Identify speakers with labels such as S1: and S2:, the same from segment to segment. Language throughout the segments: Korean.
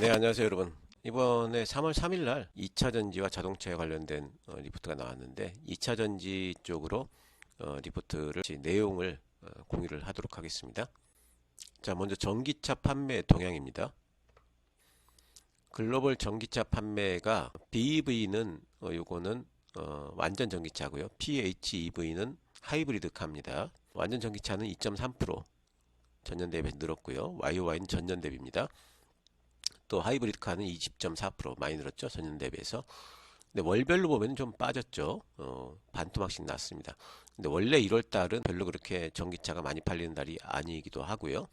S1: 네, 안녕하세요, 여러분. 이번에 3월 3일 날 2차 전지와 자동차에 관련된 리포트가 나왔는데 2차 전지 쪽으로 리포트를 내용을 공유를 하도록 하겠습니다. 자, 먼저 전기차 판매 동향입니다. 글로벌 전기차 판매가 BEV는 요거는 완전 전기차고요. PHEV는 하이브리드카입니다. 완전 전기차는 2.3% 전년 대비 늘었고요. YOY는 전년 대비입니다. 또 하이브리드 카는 20.4% 많이 늘었죠. 전년 대비해서. 근데 월별로 보면 좀 빠졌죠. 반토막씩 났습니다. 근데 원래 1월 달은 별로 그렇게 전기차가 많이 팔리는 달이 아니기도 하고요.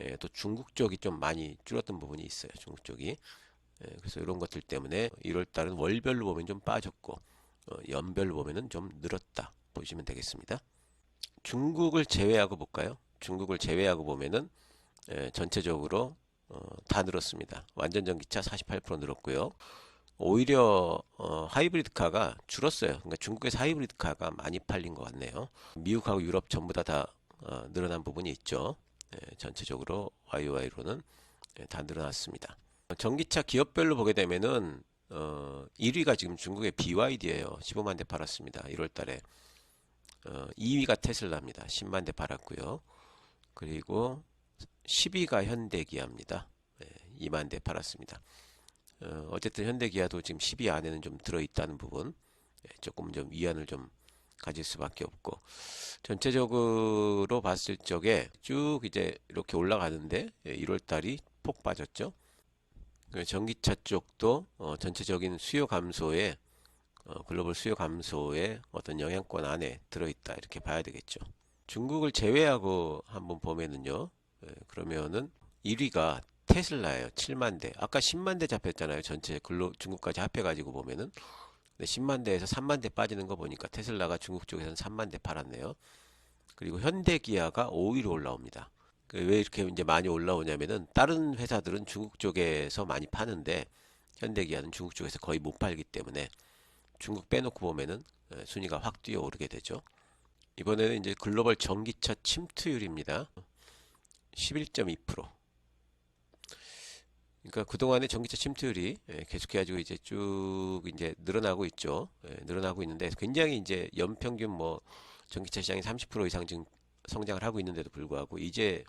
S1: 예, 또 중국 쪽이 좀 많이 줄었던 부분이 있어요. 중국 쪽이. 예, 그래서 이런 것들 때문에 1월 달은 월별로 보면 좀 빠졌고 연별로 보면은 좀 늘었다 보시면 되겠습니다. 중국을 제외하고 볼까요? 중국을 제외하고 보면은 전체적으로 다 늘었습니다. 완전 전기차 48% 늘었고요. 오히려 하이브리드카가 줄었어요. 그러니까 중국에서 하이브리드카가 많이 팔린 것 같네요. 미국하고 유럽 전부 다 늘어난 부분이 있죠. 전체적으로 YOY로는 다 늘어났습니다. 전기차 기업별로 보게 되면은 1위가 지금 중국의 BYD예요. 15만 대 팔았습니다. 1월 달에. 2위가 테슬라입니다. 10만 대 팔았고요. 그리고 10위가 현대기아입니다. 2만 대 팔았습니다. 어쨌든 현대기아도 지금 10위 안에는 좀 들어있다는 부분 조금 좀 위안을 좀 가질 수밖에 없고 전체적으로 봤을 적에 쭉 이제 이렇게 올라가는데 1월 달이 폭 빠졌죠. 전기차 쪽도 전체적인 수요 감소에 글로벌 수요 감소의 어떤 영향권 안에 들어있다 이렇게 봐야 되겠죠. 중국을 제외하고 한번 보면은요. 그러면은 1위가 테슬라예요. 7만 대. 아까 10만 대 잡혔잖아요. 전체 중국까지 합해가지고 보면은. 10만 대에서 3만 대 빠지는 거 보니까 테슬라가 중국 쪽에서는 3만 대 팔았네요. 그리고 현대기아가 5위로 올라옵니다. 왜 이렇게 이제 많이 올라오냐면은 다른 회사들은 중국 쪽에서 많이 파는데 현대기아는 중국 쪽에서 거의 못 팔기 때문에 중국 빼놓고 보면은 순위가 확 뛰어오르게 되죠. 이번에는 이제 글로벌 전기차 침투율입니다. 11.2%. 그러니까 그동안의 전기차 침투율이 계속해가지고 이제 쭉 이제 늘어나고 있죠. 늘어나고 있는데 굉장히 이제 연평균 뭐 전기차 시장이 30% 이상 지금 성장을 하고 있는데도 불구하고 이제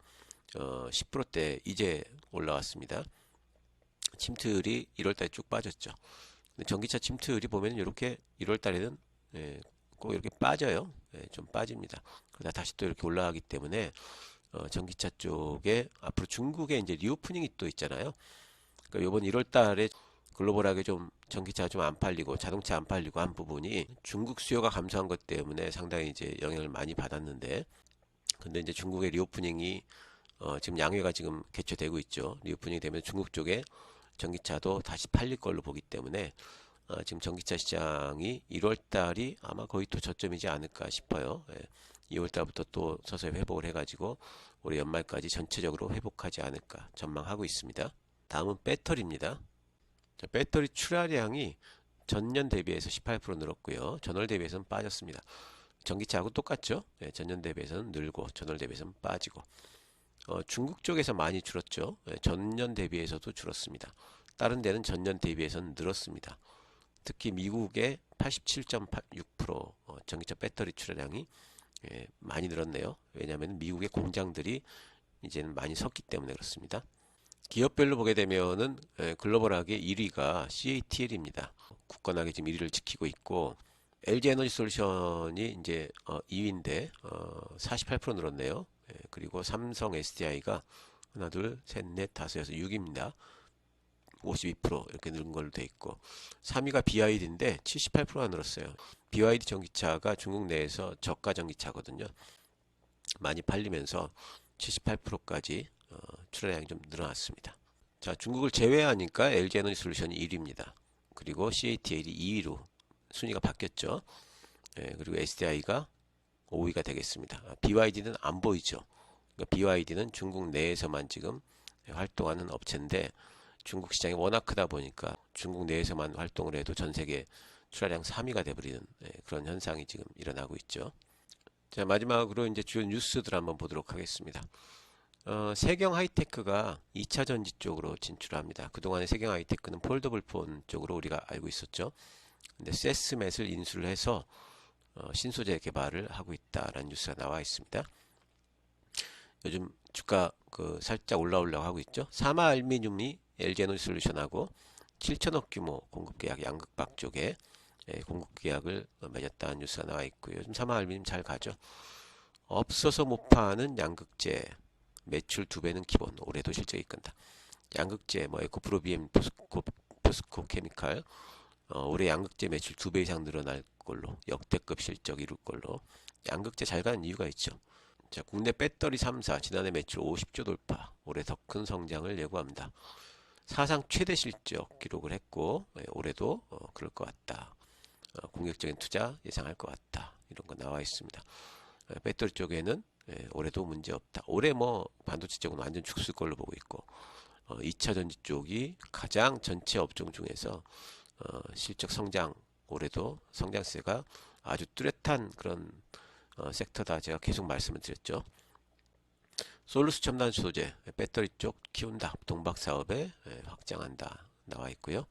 S1: 10%대 이제 올라왔습니다. 침투율이 1월달에 쭉 빠졌죠. 근데 전기차 침투율이 보면 이렇게 1월달에는 꼭 이렇게 빠져요. 좀 빠집니다. 그러다 다시 또 이렇게 올라가기 때문에 전기차 쪽에 앞으로 중국에 이제 리오프닝이 또 있잖아요. 그러니까 이번 1월 달에 글로벌하게 좀 전기차가 좀 안 팔리고 자동차 안 팔리고 한 부분이 중국 수요가 감소한 것 때문에 상당히 이제 영향을 많이 받았는데 근데 이제 중국의 리오프닝이 지금 양회가 지금 개최되고 있죠. 리오프닝이 되면 중국 쪽에 전기차도 다시 팔릴 걸로 보기 때문에 지금 전기차 시장이 1월 달이 아마 거의 또 저점이지 않을까 싶어요. 2월 달부터 또 서서히 회복을 해가지고 올해 연말까지 전체적으로 회복하지 않을까 전망하고 있습니다. 다음은 배터리입니다. 자, 배터리 출하량이 전년 대비해서 18% 늘었고요. 전월 대비해서는 빠졌습니다. 전기차하고 똑같죠? 전년 대비해서는 늘고 전월 대비해서는 빠지고 중국 쪽에서 많이 줄었죠. 전년 대비해서도 줄었습니다. 다른 데는 전년 대비해서는 늘었습니다. 특히 미국의 87.6% 전기차 배터리 출하량이 많이 늘었네요. 왜냐하면 미국의 공장들이 이제는 많이 섰기 때문에 그렇습니다. 기업별로 보게 되면은 글로벌하게 1위가 CATL입니다. 굳건하게 지금 1위를 지키고 있고 LG 에너지 솔루션이 이제 2위인데 48% 늘었네요. 그리고 삼성 SDI가 하나, 둘, 셋, 넷, 다섯에서 6위입니다. 52% 이렇게 늘은 걸로 돼 있고 3위가 BYD인데 78%가 늘었어요. BYD 전기차가 중국 내에서 저가 전기차거든요. 많이 팔리면서 78%까지 출하량이 좀 늘어났습니다. 자, 중국을 제외하니까 LG 에너지 솔루션이 1위입니다. 그리고 CATL이 2위로 순위가 바뀌었죠. 그리고 SDI가 5위가 되겠습니다. BYD는 안 보이죠. 그러니까 BYD는 중국 내에서만 지금 활동하는 업체인데 중국 시장이 워낙 크다 보니까 중국 내에서만 활동을 해도 전 세계 출하량 3위가 돼버리는 그런 현상이 지금 일어나고 있죠. 자, 마지막으로 이제 주요 뉴스들 한번 보도록 하겠습니다. 세경 하이테크가 2차 전지 쪽으로 진출합니다. 그동안에 세경 하이테크는 폴더블 폰 쪽으로 우리가 알고 있었죠. 근데 세스맷을 인수를 해서 신소재 개발을 하고 있다라는 뉴스가 나와 있습니다. 요즘 주가 살짝 올라오려고 하고 있죠. 사마알루미늄이 LG에너지솔루션하고 7천억 규모 공급 계약 양극박 쪽에 공급 계약을 맺었다는 뉴스가 나와 있고요. 요즘 사마알루미늄 잘 가죠. 없어서 못 파는 양극재 매출 2배는 기본. 올해도 실적이 이끈다. 양극재 에코프로비엠, 포스코 케미칼 올해 양극재 매출 2배 이상 늘어날 걸로, 역대급 실적 이룰 걸로. 양극재 잘 가는 이유가 있죠. 자, 국내 배터리 3사 지난해 매출 50조 돌파, 올해 더 큰 성장을 예고합니다. 사상 최대 실적 기록을 했고 올해도 그럴 것 같다. 공격적인 투자 예상할 것 같다. 이런 거 나와 있습니다. 배터리 쪽에는 올해도 문제 없다. 올해 반도체 쪽은 완전 축소일 걸로 보고 있고 2차 전지 쪽이 가장 전체 업종 중에서 실적 성장, 올해도 성장세가 아주 뚜렷한 그런 섹터다. 제가 계속 말씀을 드렸죠. 솔루스 첨단 소재, 배터리 쪽 키운다. 동박 사업에 확장한다. 나와 있고요.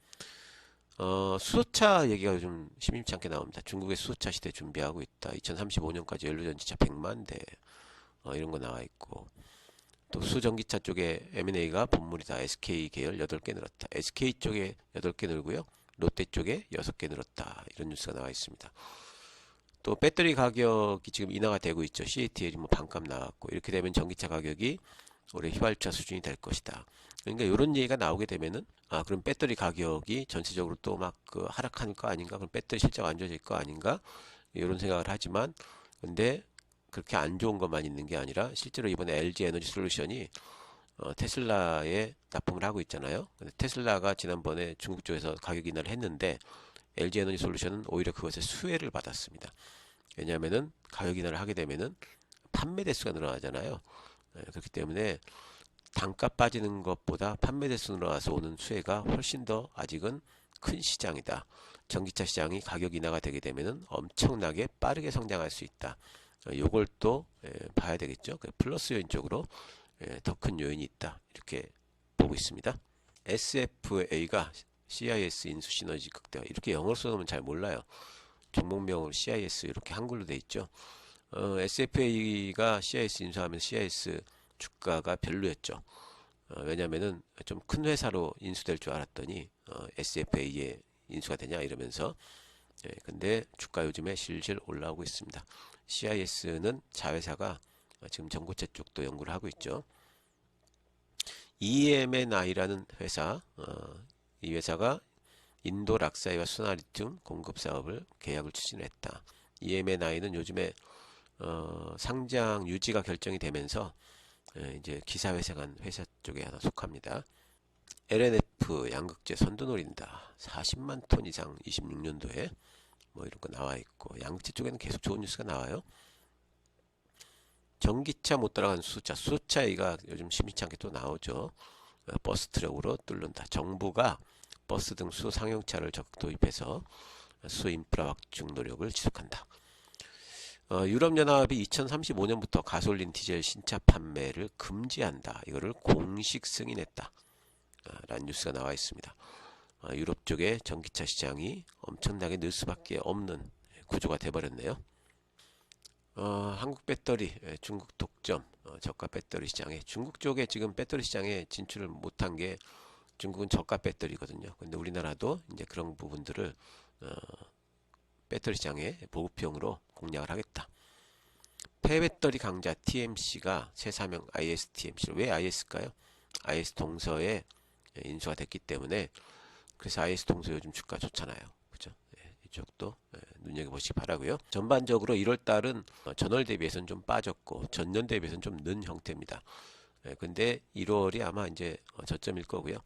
S1: 수소차 얘기가 좀 심심치 않게 나옵니다. 중국의 수소차 시대 준비하고 있다. 2035년까지 연료전지차 100만 대 이런 거 나와 있고, 또 수전기차 쪽에 M&A가 본물이다. SK 계열 8개 늘었다. SK 쪽에 8개 늘고요. 롯데 쪽에 6개 늘었다. 이런 뉴스가 나와 있습니다. 또 배터리 가격이 지금 인하가 되고 있죠. CATL이 반값 나왔고, 이렇게 되면 전기차 가격이 올해 휘발유차 수준이 될 것이다. 그러니까 이런 얘기가 나오게 되면은 그럼 배터리 가격이 전체적으로 또 하락할 거 아닌가? 그럼 배터리 실적 안 좋아질 거 아닌가? 이런 생각을 하지만, 근데 그렇게 안 좋은 것만 있는 게 아니라 실제로 이번에 LG 에너지 솔루션이 테슬라에 납품을 하고 있잖아요. 근데 테슬라가 지난번에 중국 쪽에서 가격 인하를 했는데 LG 에너지 솔루션은 오히려 그것에 수혜를 받았습니다. 왜냐하면은 가격 인하를 하게 되면은 판매 대수가 늘어나잖아요. 그렇기 때문에 단가 빠지는 것보다 판매 대수 늘어나서 오는 수혜가 훨씬 더 아직은 큰 시장이다. 전기차 시장이 가격 인하가 되게 되면은 엄청나게 빠르게 성장할 수 있다. 요걸 또 봐야 되겠죠. 플러스 요인 쪽으로 더 큰 요인이 있다. 이렇게 보고 있습니다. SFA가 CIS 인수 시너지 극대화, 이렇게 영어로 써놓으면 잘 몰라요. 종목명으로 CIS 이렇게 한글로 돼 있죠. SFA가 CIS 인수하면 CIS 주가가 별로였죠. 왜냐면은 좀 큰 회사로 인수될 줄 알았더니 SFA에 인수가 되냐 이러면서, 근데 주가 요즘에 실실 올라오고 있습니다. CIS는 자회사가 지금 전고체 쪽도 연구를 하고 있죠. EMNI라는 회사, 이 회사가 인도 락사이와 순화리튬 공급 사업을 계약을 추진했다. EMNI는 요즘에 상장 유지가 결정이 되면서 이제 기사회생한 회사 쪽에 하나 속합니다. LNF 양극재 선두 노린다. 40만 톤 이상 26년도에 이런 거 나와 있고, 양극재 쪽에는 계속 좋은 뉴스가 나와요. 전기차 못 따라가는 수소차 얘기가 요즘 심심치 않게 또 나오죠. 버스 트럭으로 뚫는다. 정부가 버스 등 수소 상용차를 적극 도입해서 수소 인프라 확충 노력을 지속한다. 유럽연합이 2035년부터 가솔린 디젤 신차 판매를 금지한다. 이거를 공식 승인했다. 라는 뉴스가 나와 있습니다. 유럽 쪽의 전기차 시장이 엄청나게 늘 수밖에 없는 구조가 돼버렸네요. 한국 배터리 중국 독점 저가 배터리 시장에, 중국 쪽에 지금 배터리 시장에 진출을 못한 게, 중국은 저가 배터리거든요. 근데 우리나라도 이제 그런 부분들을 배터리 시장에 보급형으로 공략을 하겠다. 폐배터리 강자 TMC가 새 사명 ISTMC를, 왜 IS일까요? IS 동서에 인수가 됐기 때문에, 그래서 IS 동서 요즘 주가 좋잖아요. 그죠? 이쪽도 눈여겨보시기 바라고요. 전반적으로 1월달은 전월 대비해서는 좀 빠졌고 전년 대비해서는 좀 는 형태입니다. 근데 1월이 아마 이제 저점일 거고요.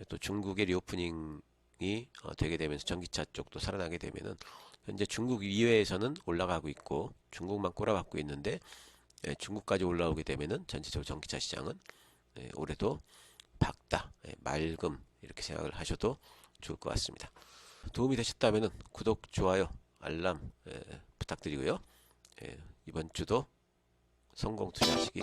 S1: 또 중국의 리오프닝이 되게 되면서 전기차 쪽도 살아나게 되면은, 현재 중국 이외에서는 올라가고 있고 중국만 꼬라박고 있는데, 중국까지 올라오게 되면은 전체적으로 전기차 시장은 올해도 밝다, 맑음, 이렇게 생각을 하셔도 좋을 것 같습니다. 도움이 되셨다면 구독, 좋아요, 알람 부탁드리고요. 이번 주도 성공 투자하시기